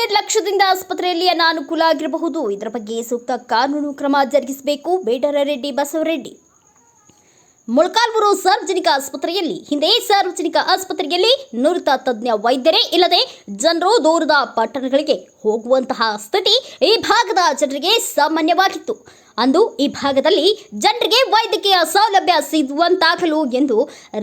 ನಿರ್ಲಕ್ಷ್ಯದಿಂದ ಆಸ್ಪತ್ರೆಯಲ್ಲಿ ಅನಾನುಕೂಲ ಆಗಿರಬಹುದು. ಇದರ ಬಗ್ಗೆ ಸೂಕ್ತ ಕಾನೂನು ಕ್ರಮ ಜರುಗಿಸಬೇಕು. ಬೇಡರರೆಡ್ಡಿ ಬಸವರೆಡ್ಡಿ. ಮೊಳಕಾಲ್ಮೂರು ಸಾರ್ವಜನಿಕ ಆಸ್ಪತ್ರೆಯಲ್ಲಿ ಹಿಂದೆ ಸಾರ್ವಜನಿಕ ಆಸ್ಪತ್ರೆಯಲ್ಲಿ ನುರಿತ ತಜ್ಞ ವೈದ್ಯರೇ ಇಲ್ಲದೆ ಜನರು ದೂರದ ಪಟ್ಟಣಗಳಿಗೆ ಹೋಗುವಂತಹ ಸ್ಥಿತಿ ಈ ಭಾಗದ ಜನರಿಗೆ ಸಾಮಾನ್ಯವಾಗಿತ್ತು. ಅಂದು ಈ ಭಾಗದಲ್ಲಿ ಜನರಿಗೆ ವೈದ್ಯಕೀಯ ಸೌಲಭ್ಯ ಸಿಗುವಂತಾಗಲು ಎಂದು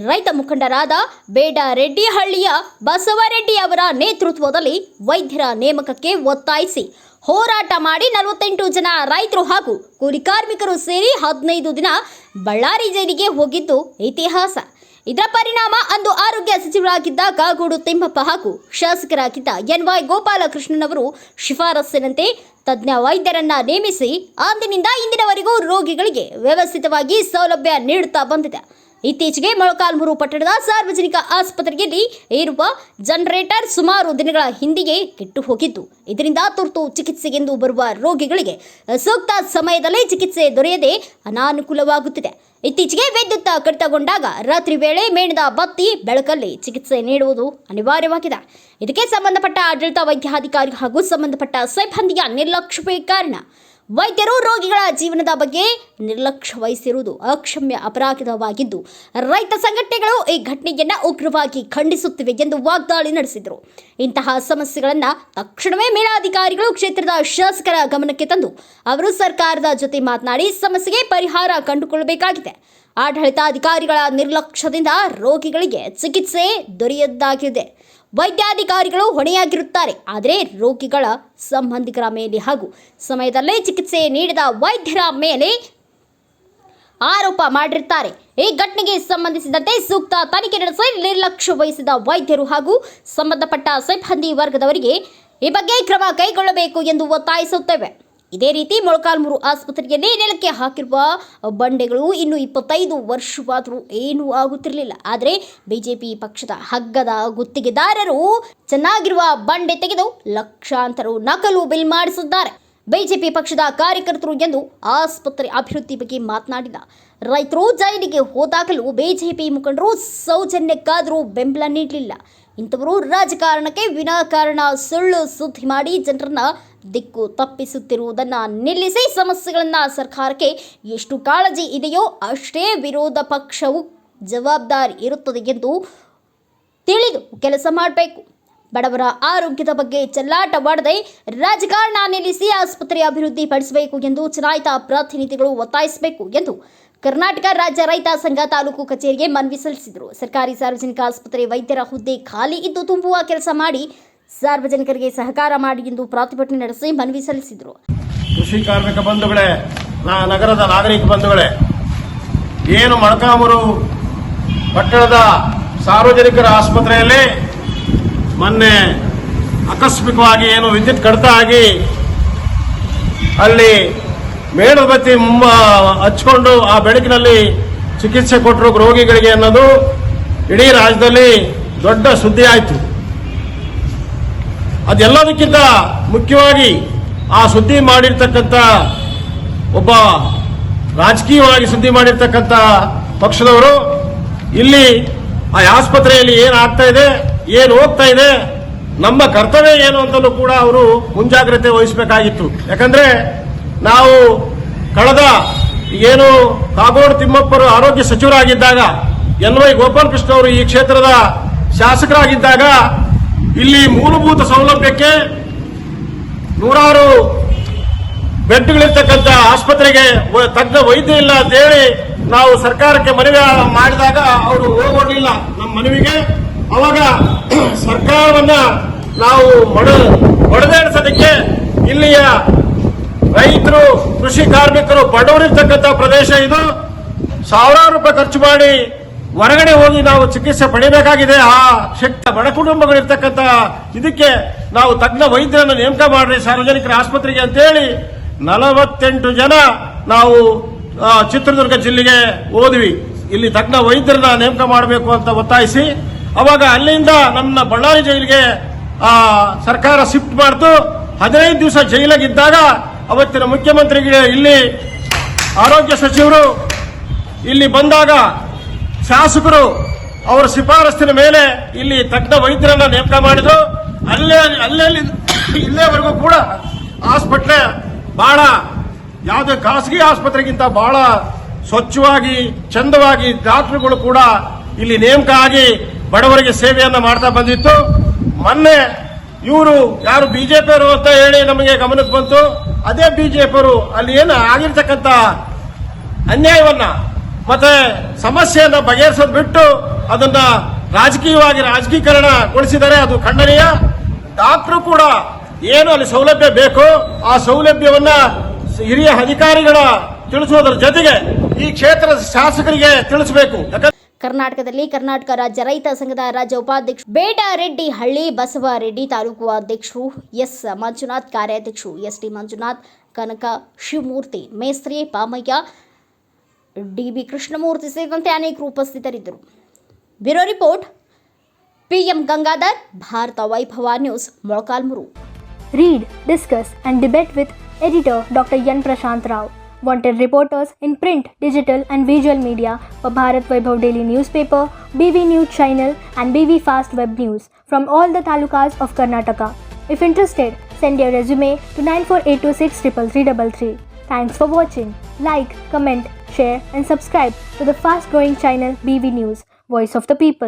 ರೈತ ಮುಖಂಡರಾದ ಬೇಡರೆಡ್ಡಿಹಳ್ಳಿಯ ಬಸವರೆಡ್ಡಿ ಅವರ ನೇತೃತ್ವದಲ್ಲಿ ವೈದ್ಯರ ನೇಮಕಕ್ಕೆ ಒತ್ತಾಯಿಸಿ ಹೋರಾಟ ಮಾಡಿ 48 ಜನ ರೈತರು ಹಾಗೂ ಕೂಲಿ ಕಾರ್ಮಿಕರು ಸೇರಿ 15 ದಿನ ಬಳ್ಳಾರಿ ಜೈಲಿಗೆ ಹೋಗಿದ್ದು ಇತಿಹಾಸ. ಇದರ ಪರಿಣಾಮ ಅಂದು ಆರೋಗ್ಯ ಸಚಿವರಾಗಿದ್ದ ಕಾಗೋಡು ತಿಮ್ಮಪ್ಪ ಹಾಗೂ ಶಾಸಕರಾಗಿದ್ದ NY ಗೋಪಾಲಕೃಷ್ಣನವರು ಶಿಫಾರಸ್ಸಿನಂತೆ ತಜ್ಞ ವೈದ್ಯರನ್ನ ನೇಮಿಸಿ ಅಂದಿನಿಂದ ಇಂದಿನವರೆಗೂ ರೋಗಿಗಳಿಗೆ ವ್ಯವಸ್ಥಿತವಾಗಿ ಸೌಲಭ್ಯ ನೀಡುತ್ತಾ ಬಂದಿದೆ. ಇತ್ತೀಚೆಗೆ ಮೊಳಕಾಲ್ಮೂರು ಪಟ್ಟಣದ ಸಾರ್ವಜನಿಕ ಆಸ್ಪತ್ರೆಯಲ್ಲಿ ಇರುವ ಜನರೇಟರ್ ಸುಮಾರು ದಿನಗಳ ಹಿಂದೆಯೇ ಕೆಟ್ಟು ಹೋಗಿದ್ದು, ಇದರಿಂದ ತುರ್ತು ಚಿಕಿತ್ಸೆಗೆಂದು ಬರುವ ರೋಗಿಗಳಿಗೆ ಸೂಕ್ತ ಸಮಯದಲ್ಲಿ ಚಿಕಿತ್ಸೆ ದೊರೆಯದೆ ಅನಾನುಕೂಲವಾಗುತ್ತಿದೆ. ಇತ್ತೀಚೆಗೆ ವಿದ್ಯುತ್ ಕಡಿತಗೊಂಡಾಗ ರಾತ್ರಿ ವೇಳೆ ಮೇಣದ ಬತ್ತಿ ಬೆಳಕಲ್ಲಿ ಚಿಕಿತ್ಸೆ ನೀಡುವುದು ಅನಿವಾರ್ಯವಾಗಿದೆ. ಇದಕ್ಕೆ ಸಂಬಂಧಪಟ್ಟ ಆಡಳಿತ ವೈದ್ಯಾಧಿಕಾರಿ ಹಾಗೂ ಸಂಬಂಧಪಟ್ಟ ಸಿಬ್ಬಂದಿಯ ನಿರ್ಲಕ್ಷ್ಯವೇ ಕಾರಣ. ವೈದ್ಯರು ರೋಗಿಗಳ ಜೀವನದ ಬಗ್ಗೆ ನಿರ್ಲಕ್ಷ್ಯ ವಹಿಸಿರುವುದು ಅಕ್ಷಮ್ಯ ಅಪರಾಧವಾಗಿದ್ದು, ರೈತ ಸಂಘಟನೆಗಳು ಈ ಘಟನೆಯನ್ನು ಉಗ್ರವಾಗಿ ಖಂಡಿಸುತ್ತಿವೆ ಎಂದು ವಾಗ್ದಾಳಿ ನಡೆಸಿದರು. ಇಂತಹ ಸಮಸ್ಯೆಗಳನ್ನು ತಕ್ಷಣವೇ ಮೇಲಾಧಿಕಾರಿಗಳು ಕ್ಷೇತ್ರದ ಶಾಸಕರ ಗಮನಕ್ಕೆ ತಂದು ಅವರು ಸರ್ಕಾರದ ಜೊತೆ ಮಾತನಾಡಿ ಸಮಸ್ಯೆಗೆ ಪರಿಹಾರ ಕಂಡುಕೊಳ್ಳಬೇಕಾಗಿದೆ. ಆಡಳಿತಾಧಿಕಾರಿಗಳ ನಿರ್ಲಕ್ಷ್ಯದಿಂದ ರೋಗಿಗಳಿಗೆ ಚಿಕಿತ್ಸೆ ದೊರೆಯದಾಗಿದೆ. ವೈದ್ಯಾಧಿಕಾರಿಗಳು ಹೊಣೆಯಾಗಿರುತ್ತಾರೆ, ಆದರೆ ರೋಗಿಗಳ ಸಂಬಂಧಿಕರ ಮೇಲೆ ಹಾಗೂ ಸಮಯದಲ್ಲೇ ಚಿಕಿತ್ಸೆ ನೀಡಿದ ವೈದ್ಯರ ಮೇಲೆ ಆರೋಪ ಮಾಡಿರುತ್ತಾರೆ. ಈ ಘಟನೆಗೆ ಸಂಬಂಧಿಸಿದಂತೆ ಸೂಕ್ತ ತನಿಖೆ ನಡೆಸಿ ನಿರ್ಲಕ್ಷ್ಯ ವಹಿಸಿದ ವೈದ್ಯರು ಹಾಗೂ ಸಂಬಂಧಪಟ್ಟ ಸಿಬ್ಬಂದಿ ವರ್ಗದವರಿಗೆ ಈ ಬಗ್ಗೆ ಕ್ರಮ ಕೈಗೊಳ್ಳಬೇಕು ಎಂದು ಒತ್ತಾಯಿಸುತ್ತೇವೆ. ಇದೇ ರೀತಿ ಮೊಳಕಾಲ್ಮೂರು ಆಸ್ಪತ್ರೆಯಲ್ಲಿ ನೆಲಕ್ಕೆ ಹಾಕಿರುವ ಬಂಡೆಗಳು ಇನ್ನು 25 ವರ್ಷವಾದರೂ ಏನೂ ಆಗುತ್ತಿರಲಿಲ್ಲ. ಆದರೆ ಬಿಜೆಪಿ ಪಕ್ಷದ ಹಗ್ಗದ ಗುತ್ತಿಗೆದಾರರು ಚೆನ್ನಾಗಿರುವ ಬಂಡೆ ತೆಗೆದು ಲಕ್ಷಾಂತರ ನಕಲು ಬಿಲ್ ಮಾಡಿಸಿದ್ದಾರೆ. ಬಿಜೆಪಿ ಪಕ್ಷದ ಕಾರ್ಯಕರ್ತರು ಎಂದು ಆಸ್ಪತ್ರೆ ಅಭಿವೃದ್ಧಿ ಬಗ್ಗೆ ಮಾತನಾಡಿದ ರೈತರು ಜೈಲಿಗೆ ಹೋದಾಗಲೂ ಬಿಜೆಪಿ ಮುಖಂಡರು ಸೌಜನ್ಯಕ್ಕಾದರೂ ಬೆಂಬಲ ನೀಡಲಿಲ್ಲ. ಇಂಥವರು ರಾಜಕಾರಣಕ್ಕೆ ವಿನಾಕಾರಣ ಸುಳ್ಳು ಸುದ್ದಿ ಮಾಡಿ ಜನರನ್ನ ದಿಕ್ಕು ತಪ್ಪಿಸುತ್ತಿರುವುದನ್ನು ನಿಲ್ಲಿಸಿ ಸಮಸ್ಯೆಗಳನ್ನು ಸರ್ಕಾರಕ್ಕೆ ಎಷ್ಟು ಕಾಳಜಿ ಇದೆಯೋ ಅಷ್ಟೇ ವಿರೋಧ ಪಕ್ಷವು ಜವಾಬ್ದಾರಿ ಇರುತ್ತದೆ ಎಂದು ತಿಳಿದು ಕೆಲಸ ಮಾಡಬೇಕು. ಬಡವರ ಆರೋಗ್ಯದ ಬಗ್ಗೆ ಚೆಲ್ಲಾಟವಾಡದೆ ರಾಜಕಾರಣ ನಿಲ್ಲಿಸಿ ಆಸ್ಪತ್ರೆ ಅಭಿವೃದ್ಧಿ ಪಡಿಸಬೇಕು ಎಂದು ಚುನಾಯಿತ ಪ್ರತಿನಿಧಿಗಳು ಒತ್ತಾಯಿಸಬೇಕು ಎಂದು ಕರ್ನಾಟಕ ರಾಜ್ಯ ರೈತ ಸಂಘ ತಾಲೂಕು ಕಚೇರಿಗೆ ಮನವಿ ಸಲ್ಲಿಸಿದರು. ಸರ್ಕಾರಿ ಸಾರ್ವಜನಿಕ ಆಸ್ಪತ್ರೆ ವೈದ್ಯರ ಹುದ್ದೆ ಖಾಲಿ ಇದ್ದು ತುಂಬುವ ಕೆಲಸ ಮಾಡಿ ಸಾರ್ವಜನಿಕರಿಗೆ ಸಹಕಾರ ಮಾಡಿ ಎಂದು ಪ್ರತಿಭಟನೆ ನಡೆಸಿ ಮನವಿ ಸಲ್ಲಿಸಿದರು. ಕೃಷಿ ಕಾರ್ಮಿಕ ಬಂಧುಗಳೇ, ನಗರದ ನಾಗರಿಕ ಬಂಧುಗಳೇ, ಏನು ಮೊಳಕಾಲ್ಮೂರು ಪಟ್ಟಣದ ಸಾರ್ವಜನಿಕರ ಆಸ್ಪತ್ರೆಯಲ್ಲಿ ಮೊನ್ನೆ ಆಕಸ್ಮಿಕವಾಗಿ ಏನು ವಿದ್ಯುತ್ ಕಡಿತ ಆಗಿ ಅಲ್ಲಿ ಮೇಣದ ಬತ್ತಿ ಹಚ್ಕೊಂಡು ಆ ಬೆಳಕಿನಲ್ಲಿ ಚಿಕಿತ್ಸೆ ಕೊಟ್ಟರು ರೋಗಿಗಳಿಗೆ ಅನ್ನೋದು ಇಡೀ ರಾಜ್ಯದಲ್ಲಿ ದೊಡ್ಡ ಸುದ್ದಿ ಆಯಿತು. ಅದೆಲ್ಲದಕ್ಕಿಂತ ಮುಖ್ಯವಾಗಿ ಆ ಸುದ್ದಿ ಮಾಡಿರ್ತಕ್ಕಂಥ ಒಬ್ಬ ರಾಜಕೀಯವಾಗಿ ಸುದ್ದಿ ಮಾಡಿರ್ತಕ್ಕಂಥ ಪಕ್ಷದವರು ಇಲ್ಲಿ ಆ ಆಸ್ಪತ್ರೆಯಲ್ಲಿ ಏನು ಆಗ್ತಾ ಇದೆ, ಏನು ಹೋಗ್ತಾ ಇದೆ, ನಮ್ಮ ಕರ್ತವ್ಯ ಏನು ಅಂತಲೂ ಕೂಡ ಅವರು ಮುಂಜಾಗ್ರತೆ ವಹಿಸಬೇಕಾಗಿತ್ತು. ಯಾಕಂದ್ರೆ ನಾವು ಕಳೆದ ಏನು ಕಾಗೋಡು ತಿಮ್ಮಪ್ಪರು ಆರೋಗ್ಯ ಸಚಿವರಾಗಿದ್ದಾಗ NY ಗೋಪಾಲಕೃಷ್ಣ ಅವರು ಈ ಕ್ಷೇತ್ರದ ಶಾಸಕರಾಗಿದ್ದಾಗ ಇಲ್ಲಿ ಮೂಲಭೂತ ಸೌಲಭ್ಯಕ್ಕೆ ನೂರಾರು ಬೆಡ್ಗಳಿರ್ತಕ್ಕಂಥ ಆಸ್ಪತ್ರೆಗೆ ತಜ್ಞ ವೈದ್ಯ ಇಲ್ಲ ಅಂತ ಹೇಳಿ ನಾವು ಸರ್ಕಾರಕ್ಕೆ ಮನವಿ ಮಾಡಿದಾಗ ಅವರು ಹೋಗಲಿಲ್ಲ ನಮ್ಮ ಮನವಿಗೆ. ಅವಾಗ ಸರ್ಕಾರವನ್ನ ನಾವು ಹೊಡೆದಾಡಿಸೋದಕ್ಕೆ ಇಲ್ಲಿಯ ರೈತರು, ಕೃಷಿ ಕಾರ್ಮಿಕರು, ಬಡವರಿರ್ತಕ್ಕಂಥ ಪ್ರದೇಶ ಇದು. ಸಾವಿರಾರು ರೂಪಾಯಿ ಖರ್ಚು ಮಾಡಿ ಹೊರಗಡೆ ಹೋಗಿ ನಾವು ಚಿಕಿತ್ಸೆ ಪಡೆಯಬೇಕಾಗಿದೆ. ಆ ಶಕ್ತ ಬಡ ಕುಟುಂಬಗಳಿರ್ತಕ್ಕಂಥ ಇದಕ್ಕೆ ನಾವು ತಜ್ಞ ವೈದ್ಯರನ್ನು ನೇಮಕ ಮಾಡ್ರಿ ಸಾರ್ವಜನಿಕರ ಆಸ್ಪತ್ರೆಗೆ ಅಂತೇಳಿ 48 ಜನ ನಾವು ಚಿತ್ರದುರ್ಗ ಜಿಲ್ಲೆಗೆ ಹೋದ್ವಿ. ಇಲ್ಲಿ ತಜ್ಞ ವೈದ್ಯರನ್ನ ನೇಮಕ ಮಾಡಬೇಕು ಅಂತ ಒತ್ತಾಯಿಸಿ ಅವಾಗ ಅಲ್ಲಿಂದ ನನ್ನ ಬಳ್ಳಾರಿ ಜೈಲಿಗೆ ಸರ್ಕಾರ ಶಿಫ್ಟ್ ಮಾಡ್ತು. 15 ದಿವಸ ಜೈಲಾಗಿದ್ದಾಗ ಅವತ್ತಿನ ಮುಖ್ಯಮಂತ್ರಿಗೆ ಇಲ್ಲಿ ಆರೋಗ್ಯ ಸಚಿವರು ಇಲ್ಲಿ ಬಂದಾಗ ಶಾಸಕರು ಅವರ ಶಿಫಾರಸ್ಸಿನ ಮೇಲೆ ಇಲ್ಲಿ ತಜ್ಞ ವೈದ್ಯರನ್ನ ನೇಮಕ ಮಾಡಿದ್ರು. ಅಲ್ಲೇ ಇಲ್ಲೇವರೆಗೂ ಕೂಡ ಆಸ್ಪತ್ರೆ ಬಹಳ ಯಾವುದೇ ಖಾಸಗಿ ಆಸ್ಪತ್ರೆಗಿಂತ ಬಹಳ ಸ್ವಚ್ಛವಾಗಿ ಚಂದವಾಗಿ ಡಾಕ್ಟರ್ಗಳು ಕೂಡ ಇಲ್ಲಿ ನೇಮಕ ಆಗಿ ಬಡವರಿಗೆ ಸೇವೆಯನ್ನ ಮಾಡ್ತಾ ಬಂದಿತ್ತು. ಮೊನ್ನೆ ಇವರು ಯಾರು ಬಿಜೆಪಿಯವರು ಅಂತ ಹೇಳಿ ನಮಗೆ ಗಮನಕ್ಕೆ ಬಂತು. ಅದೇ ಬಿಜೆಪಿಯವರು ಅಲ್ಲಿ ಏನು ಆಗಿರ್ತಕ್ಕಂಥ ಅನ್ಯಾಯವನ್ನ ಮತ್ತೆ ಸಮಸ್ಯೆಯನ್ನ ಬಗೆಹರಿಸೋದು ಬಿಟ್ಟು ಅದನ್ನ ರಾಜಕೀಕರಣಗೊಳಿಸಿದರೆ ಅದು ಖಂಡನೀಯ. ಡಾಕ್ಟರ್ ಕೂಡ ಏನು ಅಲ್ಲಿ ಸೌಲಭ್ಯ ಬೇಕು ಆ ಸೌಲಭ್ಯವನ್ನ ಹಿರಿಯ ಅಧಿಕಾರಿಗಳ ತಿಳಿಸುವುದರ ಜೊತೆಗೆ ಈ ಕ್ಷೇತ್ರದ ಶಾಸಕರಿಗೆ ತಿಳಿಸಬೇಕು. ಕರ್ನಾಟಕದಲ್ಲಿ ಕರ್ನಾಟಕ ರಾಜ್ಯ ರೈತ ಸಂಘದ ರಾಜ್ಯ ಉಪಾಧ್ಯಕ್ಷ ಬೇಡರೆಡ್ಡಿ ಹಳ್ಳಿ ಬಸವರೆಡ್ಡಿ, ತಾಲೂಕು ಅಧ್ಯಕ್ಷರು ಎಸ್ ಮಂಜುನಾಥ್, ಕಾರ್ಯಾಧ್ಯಕ್ಷರು ಎಸ್ ಟಿ ಮಂಜುನಾಥ್, ಕನಕ ಶಿವಮೂರ್ತಿ, ಮೇಸ್ತ್ರಿ ಪಾಮಯ್ಯ, ಡಿಬಿ ಕೃಷ್ಣಮೂರ್ತಿ ಸೇರಿದಂತೆ ಅನೇಕರು ಉಪಸ್ಥಿತರಿದ್ದರು. Bureau report PM Gangadhar, Bharatha Vaibhava news, Molakalmuru. Read, discuss and debate with editor Dr. Yan Prashant Rao. Wanted reporters in print, digital and visual media for Bharat Vaibhav Daily Newspaper, BV News Channel and BV Fast Web News from all the talukas of Karnataka. If interested, send your resume to 9482633333. Thanks for watching. Like, comment, share and subscribe to the fast growing channel BV News, Voice of the People.